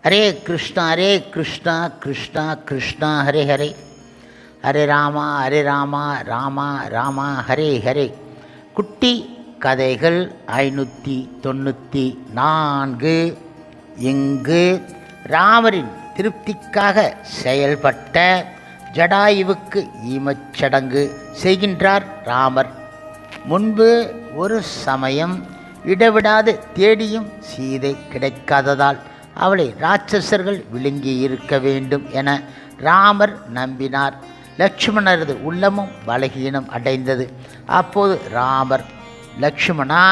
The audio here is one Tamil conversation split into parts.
ஹரே கிருஷ்ணா கிருஷ்ணா கிருஷ்ணா ஹரே ஹரே, ஹரே ராமா ராமா ராமா ஹரே ஹரே. குட்டி கதைகள் 594. இங்கு ராமரின் திருப்திக்காக செயல்பட்ட ஜடாயுவுக்கு ஈமச்சடங்கு செய்கின்றார் ராமர். முன்பு ஒரு சமயம் இடவிடாது தேடியும் சீதை கிடைக்காததால் அவளை ராட்சசர்கள் விழுங்கி இருக்க வேண்டும் என ராமர் நம்பினார். லக்ஷ்மணரது உள்ளமும் பலகீனம் அடைந்தது. அப்போது ராமர், லக்ஷ்மணா,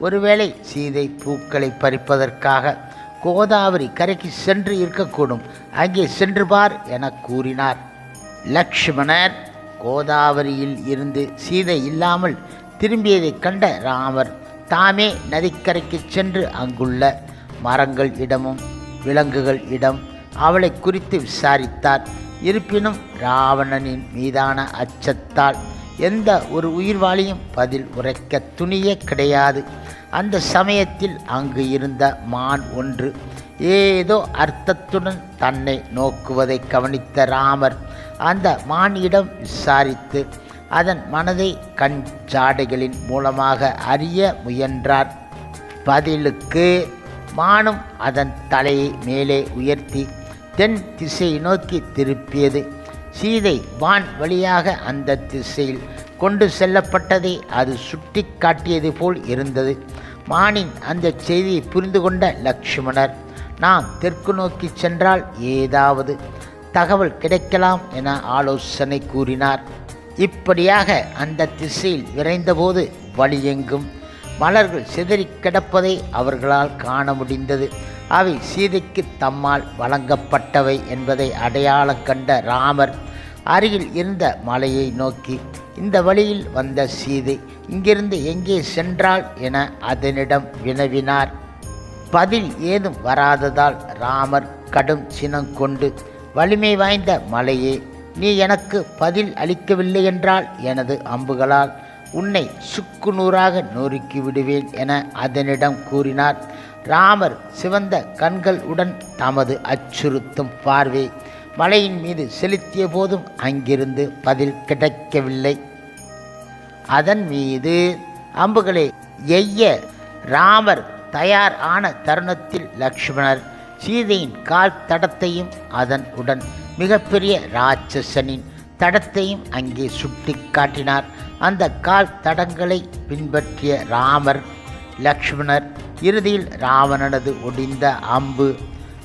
ஒருவேளை சீதை பூக்களை பறிப்பதற்காக கோதாவரி கரைக்கு சென்று இருக்கக்கூடும், அங்கே சென்று பார் என கூறினார். லக்ஷ்மணர் கோதாவரியில் இருந்து சீதை இல்லாமல் திரும்பியதைக் கண்ட ராமர் தாமே நதிக்கரைக்கு சென்று அங்குள்ள மரங்கள் இடமும் விலங்குகள் இடம் அவளை குறித்து விசாரித்தார். இருப்பினும் ராவணனின் மீதான அச்சத்தால் எந்த ஒரு உயிர்வாளியும் பதில் உரைக்க துணியே கிடையாது. அந்த சமயத்தில் அங்கு இருந்த மான் ஒன்று ஏதோ அர்த்தத்துடன் தன்னை நோக்குவதை கவனித்த ராமர் அந்த மானிடம் விசாரித்து அதன் மனதை கண் ஜாடைகளின் மூலமாக அறிய முயன்றார். பதிலுக்கு மானும் அதன் தலையை மேலே உயர்த்தி தென் திசையை நோக்கி திருப்பியது. சீதை வான் வழியாக அந்த திசையில் கொண்டு செல்லப்பட்டதை அது சுட்டி காட்டியது போல் இருந்தது. மானின் அந்த செய்தியை புரிந்து கொண்ட லக்ஷ்மணர், நாம் தெற்கு நோக்கி சென்றால் ஏதாவது தகவல் கிடைக்கலாம் என ஆலோசனை கூறினார். இப்படியாக அந்த திசையில் விரைந்தபோது வழியெங்கும் மலர்கள் சிதறி கிடப்பதை அவர்களால் காண முடிந்தது. அவை சீதைக்கு தம்மால் வழங்கப்பட்டவை என்பதை அடையாளம் கண்ட ராமர் அருகில் இருந்த மலையை நோக்கி, இந்த வழியில் வந்த சீதை இங்கிருந்து எங்கே சென்றாள் என அதனிடம் வினவினார். பதில் ஏதும் வராததால் ராமர் கடும் சினம் கொண்டு, வலிமை வாய்ந்த மலையே, நீ எனக்கு பதில் அளிக்கவில்லை என்றால் எனது அம்புகளால் உன்னை சுக்குநூறாக நொறுக்கி விடுவேன் என அதனிடம் கூறினார். ராமர் சிவந்த கண்கள் உடன் தமது அச்சுறுத்தும் பார்வை மலையின் மீது செலுத்திய போதும் அங்கிருந்து பதில் கிடைக்கவில்லை. அதன் மீது அம்புகளை எய்ய ராமர் தயார் ஆன தருணத்தில் லக்ஷ்மணர் சீதையின் கால் தடத்தையும் அதன் உடன் மிகப்பெரிய ராட்சசனின் தடத்தையும் அங்கே சுட்டி காட்டினார். அந்த கால் தடங்களை பின்பற்றிய ராமர் லக்ஷ்மணர் இறுதியில் ராவணனது ஒடிந்த அம்பு,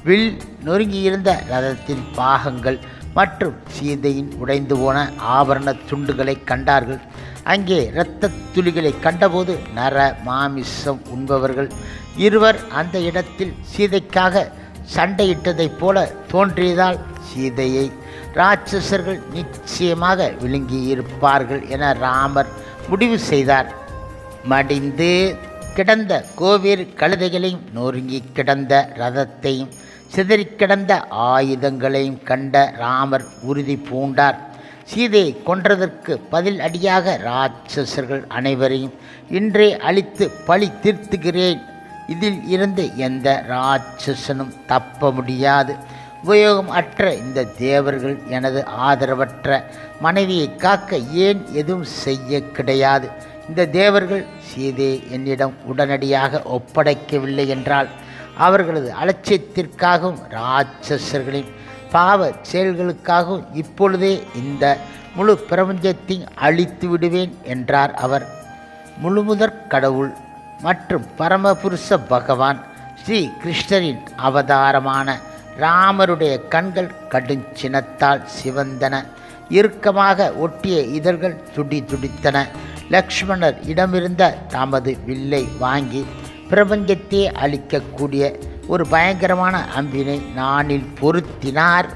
வில், நொறுங்கியிருந்த ரதத்தின் பாகங்கள் மற்றும் சீதையின் உடைந்து போன ஆபரண துண்டுகளை கண்டார்கள். அங்கே இரத்த துளிகளை கண்டபோது நர மாமிசம் உண்பவர்கள் இருவர் அந்த இடத்தில் சீதைக்காக சண்டையிட்டதைப் போல தோன்றியதால் சீதையை ராட்சசர்கள் நிச்சயமாக விழுங்கியிருப்பார்கள் என ராமர் முடிவு செய்தார். மடிந்து கிடந்த கோவேறு கழுதைகளையும் நொறுங்கி கிடந்த ரதத்தையும் சிதறி கிடந்த ஆயுதங்களையும் கண்ட ராமர் உறுதி பூண்டார். சீதையை கொன்றதற்கு பதில் அடியாக ராட்சசர்கள் அனைவரையும் இன்றே அழித்து பழி தீர்த்துகிறேன். இதில் இருந்து எந்த ராட்சசனும் தப்ப முடியாது. உபயோகம் அற்ற இந்த தேவர்கள் எனது ஆதரவற்ற மனைவியை காக்க ஏன் எதுவும் செய்ய கிடையாது. இந்த தேவர்கள் சீதையை என்னிடம் உடனடியாக ஒப்படைக்கவில்லை என்றால் அவர்களது அலட்சியத்திற்காகவும் ராட்சசர்களின் பாவ செயல்களுக்காகவும் இப்பொழுதே இந்த முழு பிரபஞ்சத்தையும் அழித்து விடுவேன் என்றார் அவர். முழுமுதற் கடவுள் மற்றும் பரமபுருஷ பகவான் ஸ்ரீ கிருஷ்ணரின் அவதாரமான ராமருடைய கண்கள் கடுஞ்சினத்தால் சிவந்தன. இறுக்கமாக ஒட்டிய இதழ்கள் துடி துடித்தன. லக்ஷ்மணர் இடமிருந்த தமது வில்லை வாங்கி பிரபஞ்சத்தை அழிக்கக்கூடிய ஒரு பயங்கரமான அம்பினை நாணில் பொருத்தினார்.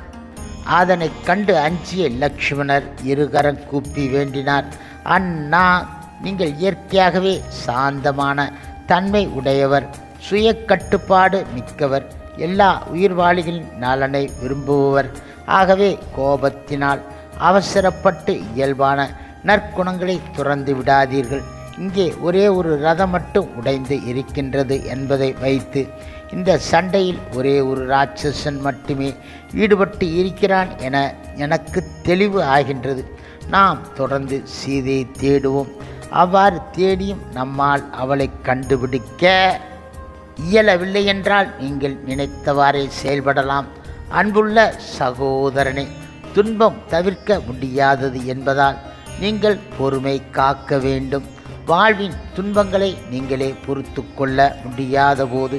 அதனை கண்டு அஞ்சிய லக்ஷ்மணர் இருகரம் கூப்பி வேண்டினார், அண்ணா, நீங்கள் இயற்கையாகவே சாந்தமான தன்மை உடையவர், சுய கட்டுப்பாடு மிக்கவர், எல்லா உயிர்வாளிகளின் நலனை விரும்புபவர். ஆகவே கோபத்தினால் அவசரப்பட்டு இயல்பான நற்குணங்களை துறந்து விடாதீர்கள். இங்கே ஒரே ஒரு ரதம் மட்டும் உடைந்து இருக்கின்றது என்பதை வைத்து இந்த சண்டையில் ஒரே ஒரு ராட்சசன் மட்டுமே ஈடுபட்டு இருக்கிறான் என எனக்கு தெளிவு ஆகின்றது. நாம் தொடர்ந்து சீதையை தேடுவோம். அவ்வாறு தேடியும் நம்மால் அவளை கண்டுபிடிக்க இயலவில்லை என்றால் நீங்கள் நினைத்தவாறே செயல்படலாம். அன்புள்ள சகோதரனே, துன்பம் தவிர்க்க முடியாதது என்பதால் நீங்கள் பொறுமை காக்க வேண்டும். வாழ்வின் துன்பங்களை நீங்களே பொறுத்து கொள்ள முடியாத போது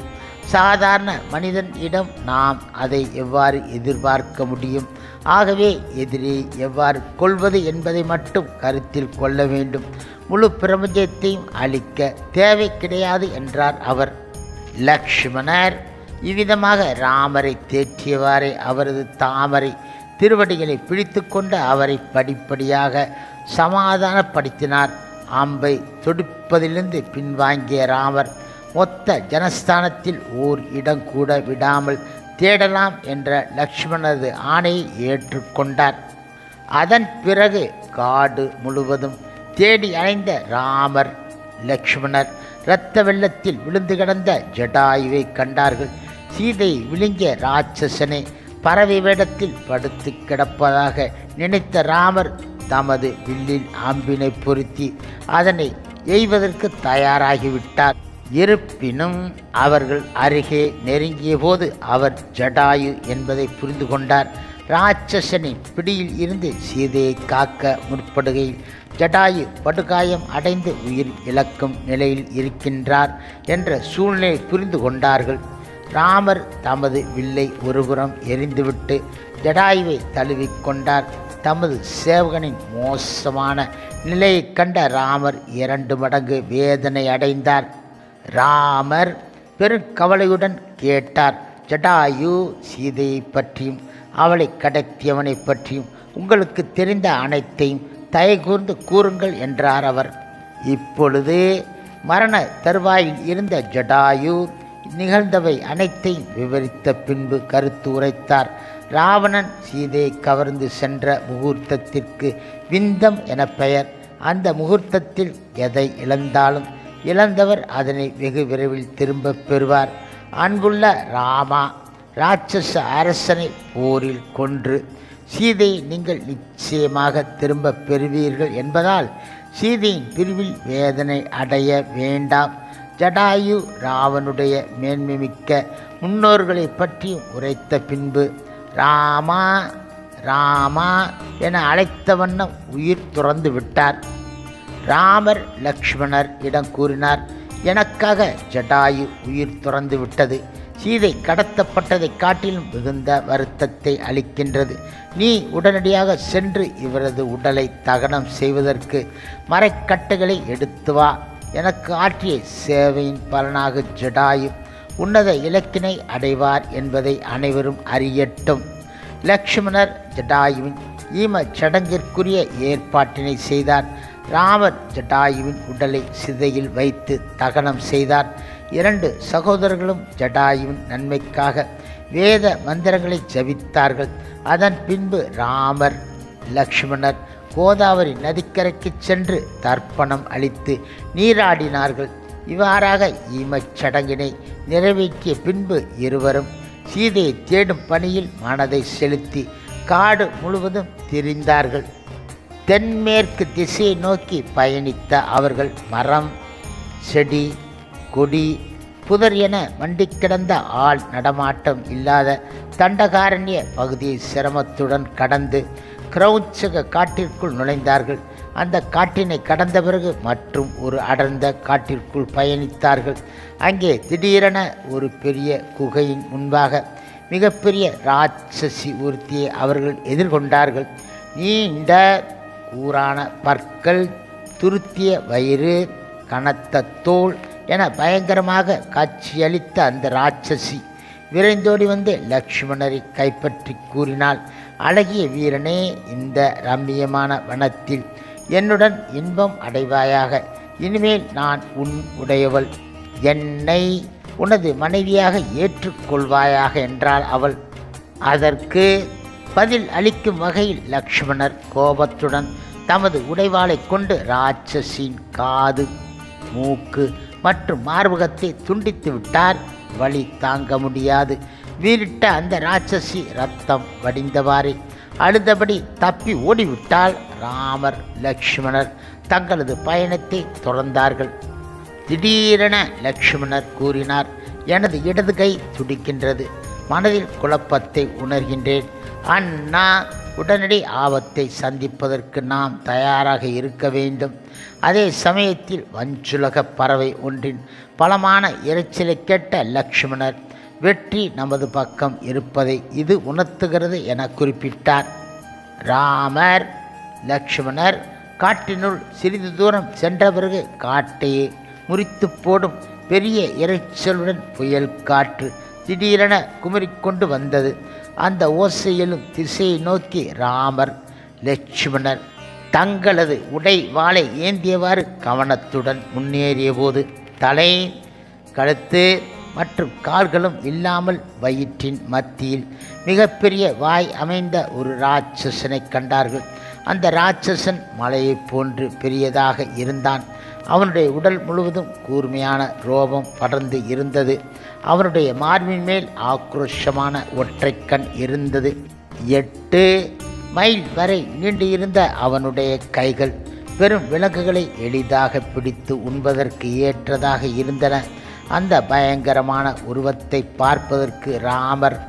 சாதாரண மனிதனிடம் நாம் அதை எவ்வாறு எதிர்பார்க்க முடியும்? ஆகவே எதிரே எவ்வாறு கொள்வது என்பதை மட்டும் கருத்தில் கொள்ள வேண்டும். முழு பிரபஞ்சத்தையும் அழிக்க தேவை கிடையாது என்றார் அவர். லக்ஷ்மணர் இவ்விதமாக ராமரை தேற்றியவாறே அவரது தாமரை திருவடிகளை பிடித்து கொண்டு அவரை படிப்படியாக சமாதானப்படுத்தினார். அம்பை தொடுப்பதிலிருந்து பின்வாங்கிய ராமர் மொத்த ஜனஸ்தானத்தில் ஓர் இடம் கூட விடாமல் தேடலாம் என்ற லக்ஷ்மணரது ஆணையை ஏற்றுக்கொண்டார். அதன் பிறகு காடு முழுவதும் தேடி அலைந்த ராமர் லக்ஷ்மணர் இரத்த வெள்ளத்தில் விழுந்து கிடந்த ஜடாயுவை கண்டார்கள். சீதை விழுங்கிய ராட்சசனை பறவை வேடத்தில் படுத்து கிடப்பதாக நினைத்த ராமர் தமது வில்லில் அம்பினை பொருத்தி அதனை எய்வதற்கு தயாராகிவிட்டார். இருப்பினும் அவர்கள் அருகே நெருங்கிய போது அவர் ஜடாயு என்பதை புரிந்து கொண்டார். ராட்சசனின் பிடியில் இருந்து சீதையை காக்க முற்படுகையில் ஜடாயு படுகாயம் அடைந்து உயிர் இழக்கும் நிலையில் இருக்கின்றார் என்ற சூழ்நிலை புரிந்து கொண்டார்கள். ராமர் தமது வில்லை ஒருபுறம் எரிந்துவிட்டு ஜடாயுவை தழுவிக்கொண்டார். தமது சேவகனின் மோசமான நிலையை கண்ட ராமர் 2 மடங்கு வேதனை அடைந்தார். ராமர் பெருங்கவலையுடன் கேட்டார், ஜடாயு, சீதையை பற்றியும் அவளை கடத்தியவனை பற்றியும் உங்களுக்கு தெரிந்த அனைத்தையும் தயகூர்ந்து கூறுங்கள் என்றார் அவர். இப்பொழுது மரண தருவாயில் இருந்த ஜடாயு நிகழ்ந்தவை அனைத்தையும் விவரித்த பின்பு கருத்து உரைத்தார். ராவணன் சீதையை கவர்ந்து சென்ற முகூர்த்தத்திற்கு விந்தம் என பெயர். அந்த முகூர்த்தத்தில் எதை இழந்தாலும் இழந்தவர் அதனை வெகு விரைவில் திரும்ப பெறுவார். அன்புள்ள ராமா, ராட்சச அரசனை போரில் கொன்று சீதையை நீங்கள் நிச்சயமாக திரும்ப பெறுவீர்கள் என்பதால் சீதையின் பிரிவில் வேதனை அடைய வேண்டாம். ஜடாயு ராவனுடைய மேன்மைமிக்க முன்னோர்களை பற்றி உரைத்த பின்பு ராமா ராமா என அழைத்த வண்ணம் உயிர் துறந்து விட்டார். ராமர் லக்ஷ்மணர் இடம் கூறினார், எனக்காக ஜடாயு உயிர் துறந்து விட்டது சீதை கடத்தப்பட்டதை காட்டிலும் மிகுந்த வருத்தத்தை அளிக்கின்றது. நீ உடனடியாக சென்று இவரது உடலை தகனம் செய்வதற்கு மரக்கட்டைகளை எடுத்து வா. எனக்கு ஆற்றிய சேவையின் பலனாக ஜடாயு உன்னத இலக்கினை அடைவார் என்பதை அனைவரும் அறியட்டும். லக்ஷ்மணர் ஜடாயுவின் ஈம சடங்கிற்குரிய ஏற்பாட்டினை செய்தார். ராமர் ஜடாயுவின் உடலை சிதையில் வைத்து தகனம் செய்தார். 2 சகோதரர்களும் ஜடாயுவின் நன்மைக்காக வேத மந்திரங்களை ஜபித்தார்கள். அதன் பின்பு ராமர் லக்ஷ்மணர் கோதாவரி நதிக்கரைக்கு சென்று தர்ப்பணம் அளித்து நீராடினார்கள். இவ்வாறாக ஈமச் சடங்கினை நிறைவேற்றிய பின்பு இருவரும் சீதையை தேடும் பணியில் மனதை செலுத்தி காடு முழுவதும் திரிந்தார்கள். தென்மேற்கு திசையை நோக்கி பயணித்த அவர்கள் மரம், செடி, கொடி, புதர் என மண்டி கிடந்த ஆள் நடமாட்டம் இல்லாத தண்டகாரண்ய பகுதியை சிரமத்துடன் கடந்து கிரௌஞ்சக காட்டிற்குள் நுழைந்தார்கள். அந்த காட்டினை கடந்த பிறகு மற்றும் ஒரு அடர்ந்த காட்டிற்குள் பயணித்தார்கள். அங்கே திடீரென ஒரு பெரிய குகையின் முன்பாக மிகப்பெரிய ராட்சசி ஒருத்தியை அவர்கள் எதிர்கொண்டார்கள். நீண்ட கூரான பற்கள், துருத்திய வயிறு, கனத்த தோல் என பயங்கரமாக காட்சியளித்த அந்த ராட்சசி விரைந்தோடி வந்து லக்ஷ்மணரை கைப்பற்றி கூறினாள், அழகிய வீரனே, இந்த ரம்மியமான வனத்தில் என்னுடன் இன்பம் அடைவாயாக. இனிமேல் நான் உன் உடையவள், என்னை உனது மனைவியாக ஏற்றுக்கொள்வாயாக என்றாள் அவள். அதற்கு பதில் அளிக்கும் வகையில் லக்ஷ்மணர் கோபத்துடன் தமது உடைவாளை கொண்டு ராட்சசின் காது, மூக்கு மற்றும் மார்பகத்தை துண்டித்து விட்டார். வலி தாங்க முடியாது வீறிட்ட அந்த ராட்சசி ரத்தம் வடிந்தவாறே அழுதபடி தப்பி ஓடிவிட்டால் ராமர் லக்ஷ்மணர் தங்களது பயணத்தை தொடர்ந்தார்கள். திடீரென லக்ஷ்மணர் கூறினார், எனது இடது கை துடிக்கின்றது. மனதில் குழப்பத்தை உணர்கின்றேன். அண்ணா, உடனடி ஆபத்தை சந்திப்பதற்கு நாம் தயாராக இருக்க வேண்டும். அதே சமயத்தில் வஞ்சுலக பறவை ஒன்றின் பலமான இரைச்சலை கேட்ட லக்ஷ்மணர், வெற்றி நமது பக்கம் இருப்பதை இது உணர்த்துகிறது என குறிப்பிட்டார். ராமர் லக்ஷ்மணர் காட்டினுள் சிறிது தூரம் சென்ற பிறகு காட்டையே முறித்து போடும் பெரிய இரைச்சலுடன் புயல் காற்று திடீரென குமரிக்கொண்டு வந்தது. அந்த ஓசையிலும் திசையை நோக்கி ராமர் லட்சுமணர் தங்களது உடை வாளை ஏந்தியவாறு கவனத்துடன் முன்னேறிய போது தலை, கழுத்து மற்றும் கால்களும் இல்லாமல் வயிற்றின் மத்தியில் மிகப்பெரிய வாய் அமைந்த ஒரு ராட்சசனை கண்டார்கள். அந்த ராட்சசன் மலையைப் போன்று பெரியதாக இருந்தான். அவனுடைய உடல் முழுவதும் கூர்மையான ரோபம் படர்ந்து இருந்தது. அவனுடைய மார்பின் மேல் ஆக்ரோஷமான ஒற்றை கண் இருந்தது. 8 மைல் வரை நீண்டு இருந்த அவனுடைய கைகள் பெரும் விலங்குகளை எளிதாக பிடித்து உண்பதற்கு ஏற்றதாக இருந்தன. அந்த பயங்கரமான உருவத்தை பார்ப்பதற்கு ராமர்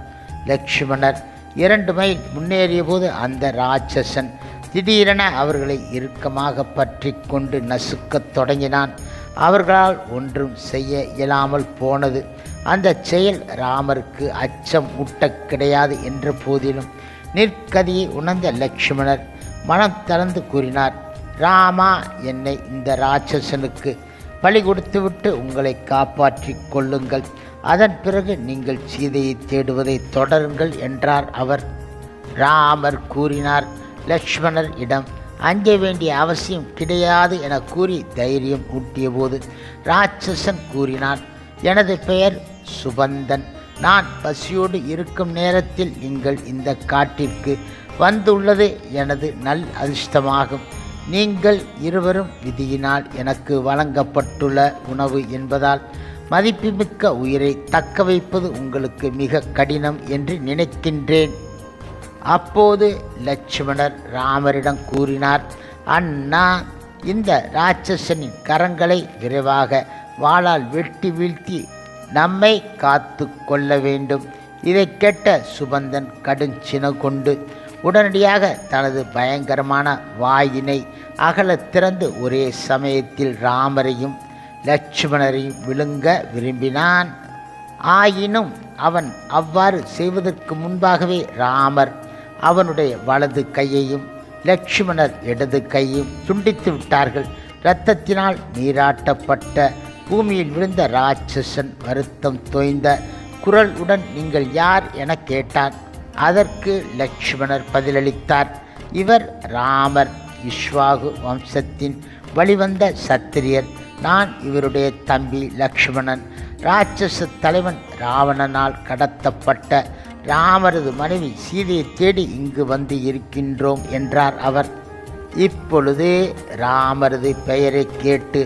லக்ஷ்மணர் 2 மைல் முன்னேறிய போது அந்த ராட்சசன் திடீரென அவர்களை இறுக்கமாக பற்றி கொண்டு நசுக்கத் தொடங்கினான். அவர்களால் ஒன்றும் செய்ய இயலாமல் போனது. அந்த செயல் ராமருக்கு அச்சம் ஊட்ட கிடையாது என்ற போதிலும் நிற்கதியை உணர்ந்த லக்ஷ்மணர் மனம் தளர்ந்து கூறினார், ராமா, என்னை இந்த ராட்சசனுக்கு பலி கொடுத்துவிட்டு உங்களை காப்பாற்றி கொள்ளுங்கள். அதன் பிறகு நீங்கள் சீதையை தேடுவதை தொடருங்கள் என்றார் அவர். ராமர் கூறினார், லக்ஷ்மணர் இடம் அஞ்ச வேண்டிய அவசியம் கிடையாது என கூறி தைரியம் ஊட்டிய போது ராட்சசன் கூறினான், எனது பெயர் சுபந்தன். நான் பசியோடு இருக்கும் நேரத்தில் நீங்கள் இந்த காட்டிற்கு வந்துள்ளது எனது நல் அதிர்ஷ்டமாகும். நீங்கள் இருவரும் விதியினால் எனக்கு வழங்கப்பட்டுள்ள உணவு என்பதால் மதிப்புமிக்க உயிரை தக்க வைப்பது உங்களுக்கு மிக கடினம் என்று நினைக்கின்றேன். அப்போது லட்சுமணர் ராமரிடம் கூறினார், அண்ணா, இந்த ராட்சசனின் கரங்களை விரைவாக வாளால் வெட்டி வீழ்த்தி நம்மை காத்து கொள்ள வேண்டும். இதை கேட்ட சுபந்தன் கடுஞ்சின கொண்டு உடனடியாக தனது பயங்கரமான வாயினை அகல திறந்து ஒரே சமயத்தில் ராமரையும் லட்சுமணரையும் விழுங்க விரும்பினான். ஆயினும் அவன் அவ்வாறு செய்வதற்கு முன்பாகவே ராமர் அவனுடைய வலது கையையும் லட்சுமணர் இடது கையையும் துண்டித்து விட்டார்கள். இரத்தத்தினால் நீராட்டப்பட்ட பூமியில் விழுந்த ராட்சசன் வருத்தம் தோய்ந்த குரல் உடன் நீங்கள் யார் என கேட்டான். அதற்கு லட்சுமணர் பதிலளித்தார், இவர் ராமர், இஷ்வாகு வம்சத்தின் வழிவந்த சத்திரியர். நான் இவருடைய தம்பி லக்ஷ்மணன். ராட்சச தலைவன் ராவணனால் கடத்தப்பட்ட ராமரது மனைவி சீதையை தேடி இங்கு வந்து இருக்கின்றோம் என்றார் அவர். இப்பொழுது ராமரது பெயரை கேட்டு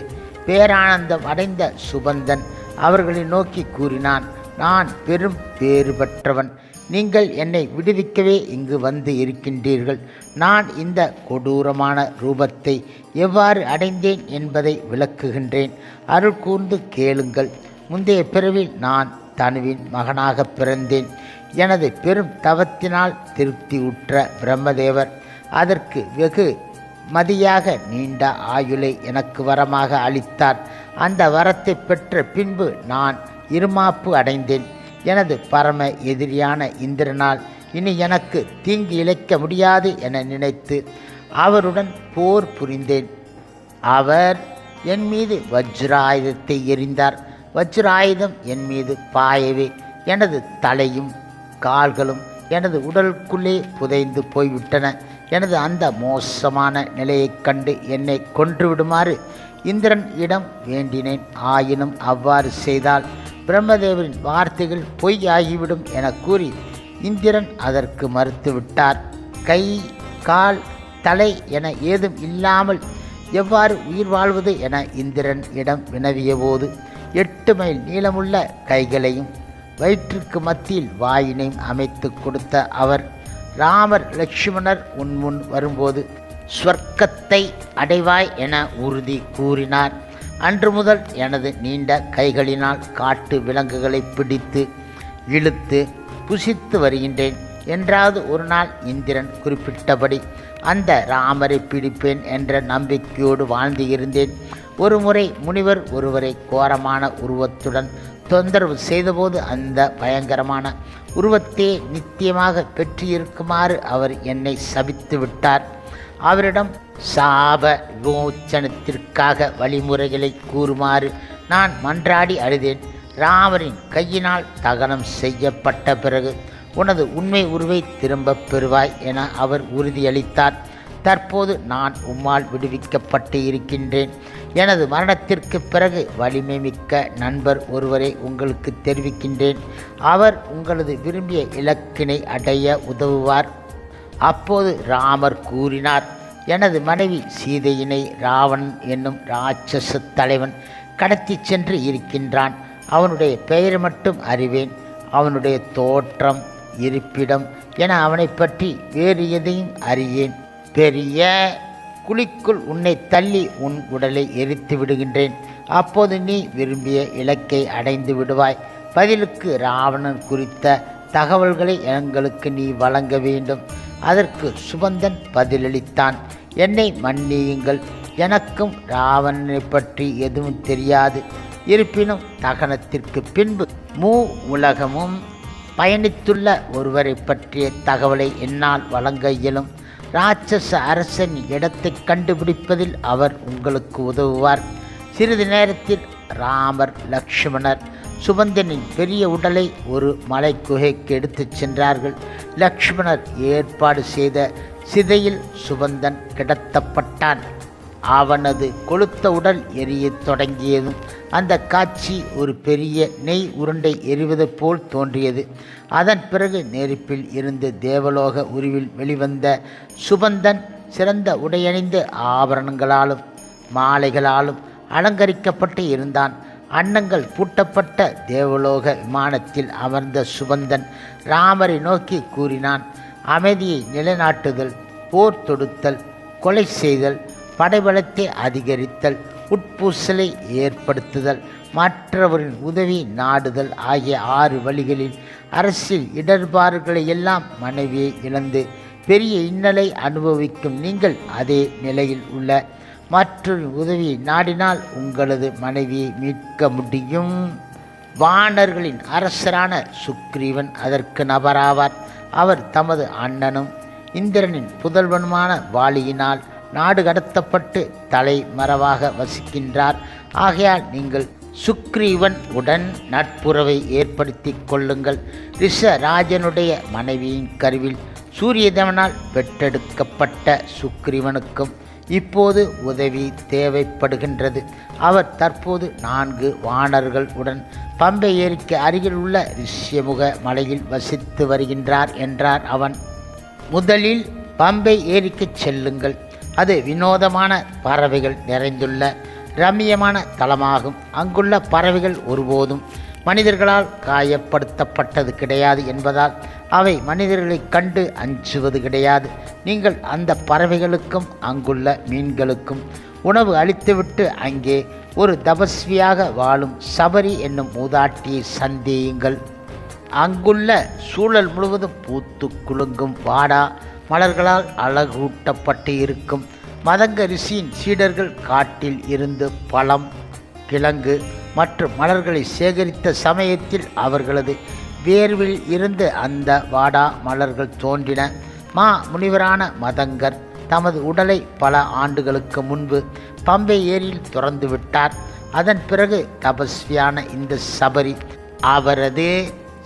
பேரானந்தம் அடைந்த சுபந்தன் அவர்களை நோக்கி கூறினான், நான் பெரும் பேறு பெற்றவன். நீங்கள் என்னை விடுவிக்கவே இங்கு வந்து இருக்கின்றீர்கள். நான் இந்த கொடூரமான ரூபத்தை எவ்வாறு அடைந்தேன் என்பதை விளக்குகின்றேன். அருள் கூர்ந்து கேளுங்கள். முந்தைய பிறவில் நான் தனுவின் மகனாக பிறந்தேன். எனது பெரும் தவத்தினால் திருப்தி உற்ற பிரம்மதேவர் அதற்கு வெகு மதியாக நீண்ட ஆயுளை எனக்கு வரமாக அளித்தார். அந்த வரத்தை பெற்ற பின்பு நான் இருமாப்பு அடைந்தேன். எனது பரம எதிரியான இந்திரனால் இனி எனக்கு தீங்கு இழைக்க முடியாது என நினைத்து அவருடன் போர் புரிந்தேன். அவர் என் மீது வஜ்ராயுதத்தை எறிந்தார். வஜ்ராயுதம் என் மீது பாயவே எனது தலையும் கால்களும் எனது உடலுக்குள்ளே புதைந்து போய்விட்டன. எனது அந்த மோசமான நிலையைக் கண்டு என்னை கொன்றுவிடுமாறு இந்திரன் இடம் வேண்டினேன். ஆயினும் அவ்வாறு செய்தால் பிரம்மதேவரின் வார்த்தைகள் பொய் ஆகிவிடும் என கூறி இந்திரன் அதற்கு மறுத்துவிட்டார். கை, கால், தலை என ஏதும் இல்லாமல் எவ்வாறு உயிர் வாழ்வது என இந்திரன் இடம் வினவிய போது 8 மைல் நீளமுள்ள கைகளையும் வயிற்றுக்கு மத்தியில் வாயினையும் அமைத்து கொடுத்த அவர் ராமர் லட்சுமணர் உன்முன் வரும்போது ஸ்வர்க்கத்தை அடைவாய் என உறுதி கூறினார். அன்று முதல் எனது நீண்ட கைகளினால் காட்டு விலங்குகளை பிடித்து இழுத்து புசித்து வருகின்றேன். என்றாவது ஒரு நாள் இந்திரன் குறிப்பிட்டபடி அந்த ராமரை பிடிப்பேன் என்ற நம்பிக்கையோடு வாழ்ந்து இருந்தேன். ஒரு முறை முனிவர் ஒருவரை கோரமான உருவத்துடன் தொந்தரவு செய்தபோது அந்த பயங்கரமான உருவத்தையே நித்தியமாக பெற்றிருக்குமாறு அவர் என்னை சபித்து விட்டார். அவரிடம் சாப விமோச்சனத்திற்காக வழிமுறைகளை கூறுமாறு நான் மன்றாடி அழுதேன். ராமரின் கையினால் தகனம் செய்யப்பட்ட பிறகு உனது உண்மை உருவை திரும்பப் பெறுவாய் என அவர் உறுதியளித்தார். தற்போது நான் உம்மால் விடுவிக்கப்பட்டு இருக்கின்றேன். எனது மரணத்திற்கு பிறகு வலிமை மிக்க நண்பர் ஒருவரை உங்களுக்கு தெரிவிக்கின்றேன். அவர் உங்களது விரும்பிய இலக்கினை அடைய உதவுவார். அப்போது ராமர் கூறினார், எனது மனைவி சீதையினை ராவணன் என்னும் இராட்சச தலைவன் கடத்தி சென்று இருக்கின்றான். அவனுடைய பெயர் மட்டும் அறிவேன். அவனுடைய தோற்றம், இருப்பிடம் என அவனை பற்றி வேறு எதையும் அறியேன். பெரிய குழிக்குள் உன்னை தள்ளி உன் உடலை எரித்து விடுகின்றேன். அப்போது நீ விரும்பிய இலக்கை அடைந்து விடுவாய். பதிலுக்கு ராவணன் குறித்த தகவல்களை எங்களுக்கு நீ வழங்க வேண்டும். அதற்கு சுபந்தன் பதிலளித்தான், என்னை மன்னியுங்கள், எனக்கும் ராவணனை பற்றி எதுவும் தெரியாது. இருப்பினும் தகனத்திற்கு பின்பு உலகமும் பயணித்துள்ள ஒருவரை பற்றிய தகவலை என்னால் வழங்க இயலும். இராட்சச அரசன் இடத்தை கண்டுபிடிப்பதில் அவர் உங்களுக்கு உதவுவார். சிறிது நேரத்தில் ராமர் லக்ஷ்மணர் சுபந்தனின் பெரிய உடலை ஒரு மலை குகைக்கு எடுத்துச் சென்றார்கள். லக்ஷ்மணர் ஏற்பாடு செய்த சிதையில் சுபந்தன் கிடத்தப்பட்டான். அவனது கொளுத்த உடல் எரியத் தொடங்கியதும் அந்த காட்சி ஒரு பெரிய நெய் உருண்டை எரிவது போல் தோன்றியது. அதன் பிறகு நெருப்பில் இருந்து தேவலோக உருவில் வெளிவந்த சுபந்தன் சிறந்த உடையணிந்து ஆபரணங்களாலும் மாலைகளாலும் அலங்கரிக்கப்பட்டு இருந்தான். அன்னங்கள் பூட்டப்பட்ட தேவலோக விமானத்தில் அமர்ந்த சுபந்தன் ராமரை நோக்கி கூறினான், அமைதியை நிலைநாட்டுதல், போர் தொடுத்தல், கொலை செய்தல், படைபலத்தை அதிகரித்தல், உட்பூசலை ஏற்படுத்துதல், மற்றவரின் உதவி நாடுதல் ஆகிய 6 வழிகளில் அரசியல் இடர்பாடுகளை எல்லாம் மனைவியை இழந்து பெரிய இன்னலை அனுபவிக்கும் நீங்கள் அதே நிலையில் உள்ள மற்றொரு உதவியை நாடினால் உங்களது மனைவியை மீட்க முடியும். வானர்களின் அரசரான சுக்ரீவன் அதற்கு நபராவார். அவர் தமது அண்ணனும் இந்திரனின் புதல்வனுமான வாலியினால் நாடு கடத்தப்பட்டு தலைமறைவாக வசிக்கின்றார். ஆகையால் நீங்கள் சுக்ரீவன் உடன் நட்புறவை ஏற்படுத்தி கொள்ளுங்கள். ரிஷராஜனுடைய மனைவியின் கருவில் சூரியதேவனால் பெற்றெடுக்கப்பட்ட சுக்ரீவனுக்கும் இப்போது உதவி தேவைப்படுகின்றது. அவர் தற்போது 4 வானர்கள் உடன் பம்பை ஏரிக்கு அருகில் உள்ள ரிஷ்யமுக மலையில் வசித்து வருகின்றார் என்றார் அவன். முதலில் பம்பை ஏரிக்கு செல்லுங்கள். அது வினோதமான பறவைகள் நிறைந்துள்ள ரம்மியமான தலமாகும். அங்குள்ள பறவைகள் ஒருபோதும் மனிதர்களால் காயப்படுத்தப்பட்டது கிடையாது என்பதால் அவை மனிதர்களை கண்டு அஞ்சுவது கிடையாது. நீங்கள் அந்த பறவைகளுக்கும் அங்குள்ள மீன்களுக்கும் உணவு அளித்துவிட்டு அங்கே ஒரு தபஸ்வியாக வாழும் சபரி என்னும் மூதாட்டியை சந்தேயுங்கள். அங்குள்ள சூழல் முழுவதும் பூத்து குலுங்கும் வாடா மலர்களால் அழகூட்டப்பட்டு இருக்கும். மதங்க ரிஷியின் சீடர்கள் காட்டில் இருந்து பழம், கிழங்கு மற்றும் மலர்களை சேகரித்த சமயத்தில் அவர்களது வேர்வில் இருந்து அந்த வாடா மலர்கள் தோன்றின. முனிவரான மதங்கர் தமது உடலை பல ஆண்டுகளுக்கு முன்பு பம்பை ஏரியில் துறந்து விட்டார். அதன் பிறகு தபஸ்வியான இந்த சபரி அவரது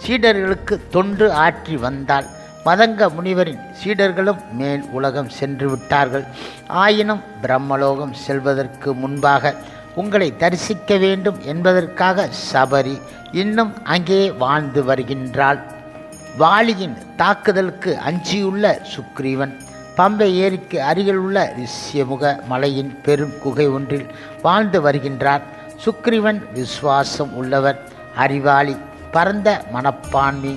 சீடர்களுக்கு தொண்டு ஆற்றி வந்தாள். மதங்க முனிவரின் சீடர்களும் மேல் உலகம் சென்று விட்டார்கள். ஆயினும் பிரம்மலோகம் செல்வதற்கு முன்பாக உங்களை தரிசிக்க வேண்டும் என்பதற்காக சபரி இன்னும் அங்கே வாழ்ந்து வருகின்றாள். வாலியின் தாக்குதலுக்கு அஞ்சியுள்ள சுக்ரீவன் பம்பை ஏரிக்கு அருகில் உள்ள ரிஷ்யமுக மலையின் பெரும் குகை ஒன்றில் வாழ்ந்து வருகின்றார். சுக்ரீவன் விசுவாசம் உள்ளவர், அறிவாளி, பரந்த மனப்பான்மை,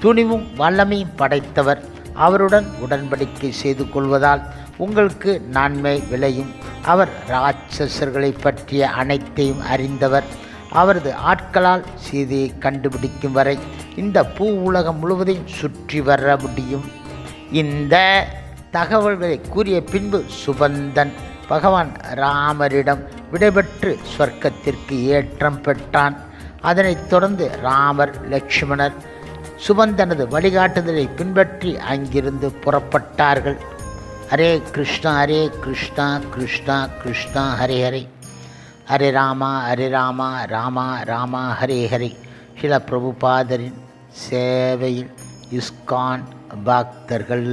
துணிவும் வல்லமையும் படைத்தவர். அவருடன் உடன்படிக்கை செய்து கொள்வதால் உங்களுக்கு நன்மை விளையும். அவர் இராட்சசர்களை பற்றிய அனைத்தையும் அறிந்தவர். அவரது ஆட்களால் சீதையை கண்டுபிடிக்கும் வரை இந்த பூ உலகம் முழுவதையும் சுற்றி வர முடியும். இந்த தகவல்களை கூறிய பின்பு சுபந்தன் பகவான் ராமரிடம் விடைபெற்று சொர்க்கத்திற்கு ஏற்றம் பெற்றான். அதனைத் தொடர்ந்து ராமர், லக்ஷ்மணர் சுபந்தனது வழிகாட்டுதலை பின்பற்றி அங்கிருந்து புறப்பட்டார்கள். ஹரே கிருஷ்ணா ஹரே கிருஷ்ணா கிருஷ்ணா கிருஷ்ணா ஹரே ஹரே, ஹரே ராமா ஹரே ராமா ராமா ராமா ஹரே ஹரே. சில பிரபுபாதரின் சேவையில் இஸ்கான் பக்தர்கள்.